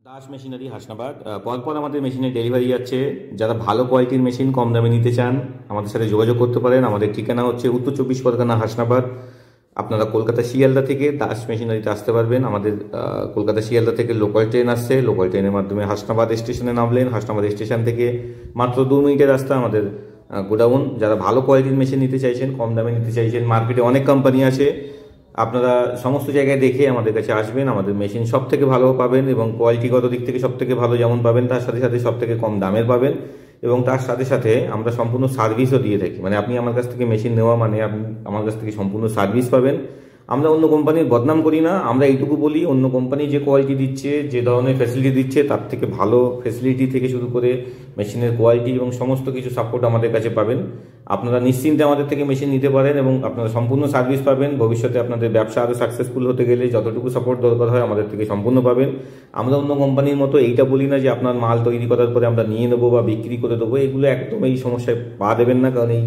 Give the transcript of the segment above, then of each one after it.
Das machinery Hasnabad পরপর আমাদের মেশিনের ডেলিভারি যাচ্ছে। যারা ভালো কোয়ালিটির মেশিন কম দামে নিতে চান আমাদের সাথে যোগাযোগ করতে পারেন। আমাদের ঠিকানা হচ্ছে উত্তর চব্বিশ পরগনা হাসনাবাদ। আপনারা কলকাতা শিয়ালদা থেকে দাস মেশিনারিতে আসতে পারবেন। আমাদের কলকাতা শিয়ালদা থেকে লোকাল ট্রেন আসছে। লোকাল ট্রেনের মাধ্যমে হাসনাবাদ স্টেশনে নামলেন। হাসনাবাদ স্টেশন থেকে মাত্র 2 মিনিটের রাস্তা আমাদের গোডাউন। যারা ভালো কোয়ালিটির মেশিন নিতে চাইছেন, কম দামে নিতে চাইছেন, মার্কেটে অনেক কোম্পানি আছে, আপনারা সমস্ত জায়গায় দেখে আমাদের কাছে আসবেন। আমাদের মেশিন সব থেকে ভালো পাবেন এবং কোয়ালিটিগত দিক থেকে সব থেকে ভালো যেমন পাবেন, তার সাথে সাথে সব থেকে কম দামের পাবেন এবং তার সাথে সাথে আমরা সম্পূর্ণ সার্ভিসও দিয়ে থাকি। মানে আপনি আমার কাছ থেকে মেশিন নেওয়া মানে আপনি আমার কাছ থেকে সম্পূর্ণ সার্ভিস পাবেন। আমরা অন্য কোম্পানির বদনাম করি না, আমরা এইটুকু বলি অন্য কোম্পানি যে কোয়ালিটি দিচ্ছে, যে ধরনের ফ্যাসিলিটি দিচ্ছে, তার থেকে ভালো ফ্যাসিলিটি থেকে শুরু করে মেশিনের কোয়ালিটি এবং সমস্ত কিছু সাপোর্ট আমাদের কাছে পাবেন। আপনারা নিশ্চিন্তে আমাদের থেকে মেশিন নিতে পারেন এবং আপনারা সম্পূর্ণ সার্ভিস পাবেন। ভবিষ্যতে আপনাদের ব্যবসা আরও সাকসেসফুল হতে গেলে যতটুকু সাপোর্ট দরকার হয় আমাদের থেকে সম্পূর্ণ পাবেন। আমরা অন্য কোম্পানির মতো এইটা বলি না যে আপনার মাল তৈরি করার পরে আমরা নিয়ে নেবো বা বিক্রি করে দেবো। এগুলো একদম এই সমস্যায় পা দেবেন না, কারণ এই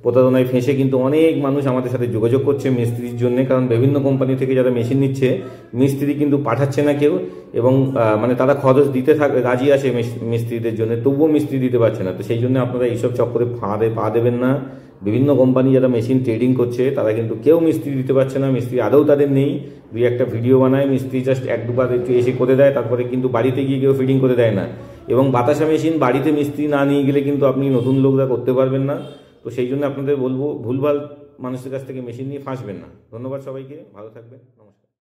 প্রতারণায় ফেঁসে কিন্তু অনেক মানুষ আমাদের সাথে যোগাযোগ করছে মিস্ত্রির জন্য। কারণ বিভিন্ন কোম্পানি থেকে যারা মেশিন নিচ্ছে মিস্ত্রি কিন্তু পাঠাচ্ছে না কেউ, এবং মানে তারা খরচ দিতে রাজি আছে মিস্ত্রিদের জন্য, তবুও মিস্ত্রি দিতে পারছে না। তো সেই জন্য আপনারা এইসব চক্করে ফাঁদে পা দেবেন না। বিভিন্ন কোম্পানি যারা মেশিন ট্রেডিং করছে তারা কিন্তু কেউ মিস্ত্রি দিতে পারছে না, মিস্ত্রি আদৌ তাদের নেই। দুই একটা ভিডিও বানায়, মিস্ত্রি জাস্ট এক দুবার একটু এসে করে দেয়, তারপরে কিন্তু বাড়িতে গিয়ে কেউ ফিটিং করে দেয় না। এবং বাতাসা মেশিন বাড়িতে মিস্ত্রি না নিয়ে গেলে কিন্তু আপনি নতুন লোকরা করতে পারবেন না। তো সেই জন্য আপনাদের বলবো ভুলভাল মানুষের কাছ থেকে মেশিন নিয়ে ফাঁসবেন না। ধন্যবাদ সবাইকে, ভালো থাকবেন, নমস্কার।